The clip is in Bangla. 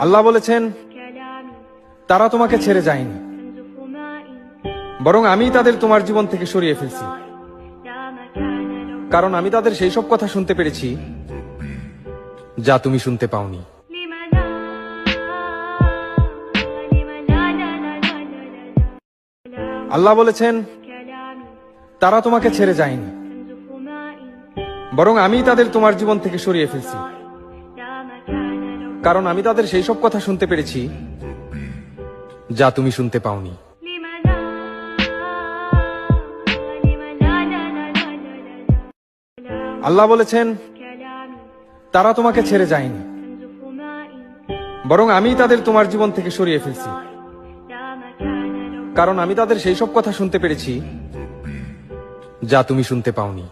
আল্লাহ বলেছেন, তারা তোমাকে ছেড়ে যায়নি, বরং আমি তাদের তোমার জীবন থেকে সরিয়ে ফেলছি, কারণ আমি তাদের সেই সব কথা শুনতে পেরেছি যা তুমি শুনতে পাওনি। আল্লাহ বলেছেন, তারা তোমাকে ছেড়ে যায়নি, বরং আমি তাদের তোমার জীবন থেকে সরিয়ে ফেলছি, কারণ আমি তাদের সেই সব কথা শুনতে পেরেছি যা তুমি শুনতে পাওনি। আল্লাহ বলেছেন, তারা তোমাকে ছেড়ে যায়নি, বরং আমি তাদের তোমার জীবন থেকে সরিয়ে ফেলছি, কারণ আমি তাদের সেই সব কথা শুনতে পেরেছি যা তুমি শুনতে পাওনি।